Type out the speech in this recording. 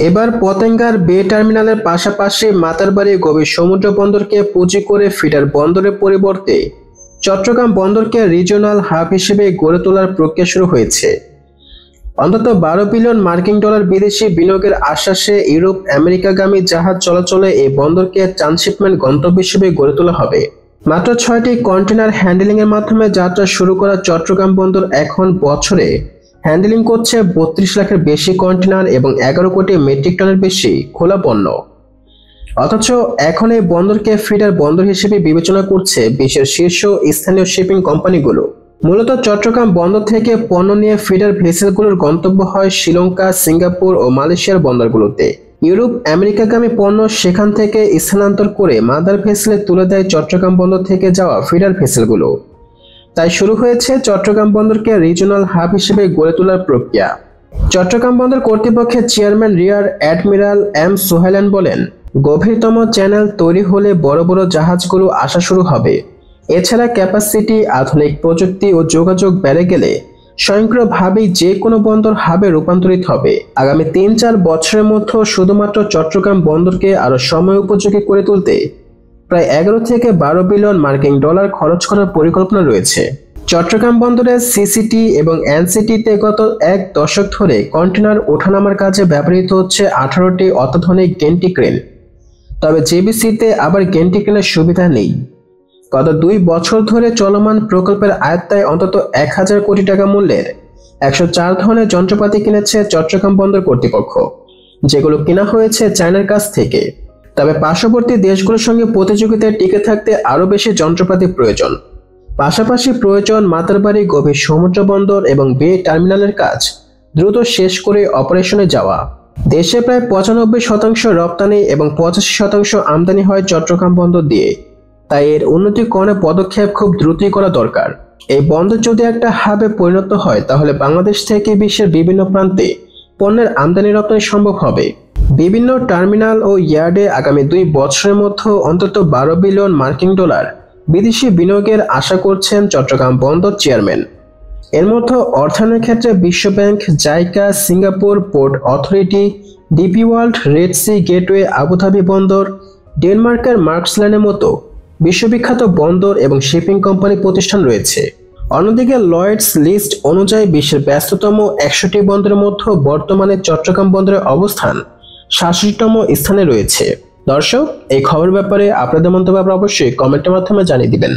এবার পতেঙ্গার বে টার্মিনালের পাশাপাশি মাতারবাড়ি গভীর সমুদ্র বন্দরকে পুঁজি করে ফিডার বন্দরের পরিবর্তে চট্টগ্রাম বন্দরকে রিজিওনাল হাব হিসেবে গড়ে তোলার প্রক্রিয়া শুরু হয়েছে। অন্তত 12 বিলিয়ন মার্কিন ডলার বিদেশি বিনিয়োগের আশ্বাসে ইউরোপ আমেরিকাগামী জাহাজ চলাচলে এই বন্দরকে ট্রান্সশিপমেন্ট গন্তব্য হিসেবে গড়ে তোলা হবে। মাত্র 6টি কন্টেনার হ্যান্ডেলিং এর মাধ্যমে যাত্রা শুরু করা চট্টগ্রাম বন্দর এখন বছরে হ্যান্ডেলিং করছে 32 লাখের বেশি কন্টেনার এবং 11 কোটি মেট্রিক টনের বেশি খোলা পণ্য। অথচ এখন এই বন্দরকে ফিডার বন্দর হিসেবে বিবেচনা করছে বিশ্বের শীর্ষ স্থানীয় শিপিং কোম্পানিগুলো। মূলত চট্টগ্রাম বন্দর থেকে পণ্য নিয়ে ফিডার ভেসেলগুলোর গন্তব্য হয় শ্রীলঙ্কা, সিঙ্গাপুর ও মালয়েশিয়ার বন্দরগুলোতে। ইউরোপ আমেরিকাগামী পণ্য সেখান থেকে স্থানান্তর করে মাদার ভেসেলে তুলে দেয় চট্টগ্রাম বন্দর থেকে যাওয়া ফিডার ভেসেলগুলো। তাই শুরু হয়েছে চট্টগ্রাম বন্দরকে রিজিওনাল হাব হিসেবে গড়ে তোলার প্রক্রিয়া। চট্টগ্রাম বন্দর কর্তৃপক্ষের চেয়ারম্যান রিয়ার অ্যাডমিরাল এম সোহেলান বলেন, গভীরতম চ্যানেল তৈরি হলে বড় বড় জাহাজগুলো আসা শুরু হবে। এছাড়া ক্যাপাসিটি, আধুনিক প্রযুক্তি ও যোগাযোগ বেড়ে গেলে স্বয়ংক্রিয়ভাবেই যে কোনো বন্দর হাবে রূপান্তরিত হবে। আগামী 3-4 বছরের মধ্যে শুধুমাত্র চট্টগ্রাম বন্দরকে আরো সময় উপযোগী করে তুলতে প্রায় 11 থেকে 12 বিলিয়ন মার্কিন ডলার খরচ করার পরিকল্পনা রয়েছে। চট্টগ্রাম বন্দরের সিসিটি এবং এনসিটিতে গত 1 দশক ধরে কন্টেনার ওঠানামার কাজে ব্যবহৃত হচ্ছে 18টি অত্যাধুনিক গেন্টি ক্রেন। তবে জেবিসিতে আবার গেন্টি ক্রেনের সুবিধা নেই। গত 2 বছর ধরে চলমান প্রকল্পের আয়ত্তায় অন্তত 1000 কোটি টাকা মূল্যের 104 ধরনের যন্ত্রপাতি কিনেছে চট্টগ্রাম বন্দর কর্তৃপক্ষ, যেগুলো কেনা হয়েছে চায়নার কাছ থেকে। তবে পার্শ্ববর্তী দেশগুলোর সঙ্গে প্রতিযোগিতায় টিকে থাকতে আরও বেশি যন্ত্রপাতি প্রয়োজন। পাশাপাশি প্রয়োজন মাতারবাড়ি গভীর সমুদ্র বন্দর এবং বে টার্মিনালের কাজ দ্রুত শেষ করে অপারেশনে যাওয়া। দেশে প্রায় 95% রপ্তানি এবং 85% আমদানি হয় চট্টগ্রাম বন্দর দিয়ে। তাই এর উন্নতিকরণের পদক্ষেপ খুব দ্রুতই করা দরকার। এই বন্দর যদি একটা হাবে পরিণত হয় তাহলে বাংলাদেশ থেকে বিশ্বের বিভিন্ন প্রান্তে পণ্যের আমদানি রপ্তানি সম্ভব হবে। বিভিন্ন টার্মিনাল ও ইয়ার্ডে আগামী 2 বছরের মধ্যে অন্তত 12 বিলিয়ন মার্কিন ডলার বিদেশি বিনিয়োগের আশা করছেন চট্টগ্রাম বন্দর চেয়ারম্যান। এর মধ্যে অর্থায়নের ক্ষেত্রে বিশ্বব্যাংক, JICA, Singapore port authority, DP World, Red Sea Gateway, Abu Dhabi বন্দর, ডেনমার্কের মার্কসল্যান্ডের মতো বিশ্ববিখ্যাত বন্দর এবং শিপিং কোম্পানি প্রতিষ্ঠান রয়েছে। অন্যদিকে লয়েডস লিস্ট অনুযায়ী বিশ্বের ব্যস্ততম 100টি বন্দরের মধ্যে বর্তমানে চট্টগ্রাম বন্দরের অবস্থান 67তম স্থানে রয়েছে। দর্শক, এই খবরের ব্যাপারে আপনাদের মন্তব্য অবশ্যই কমেন্টের মাধ্যমে জানিয়ে দিবেন।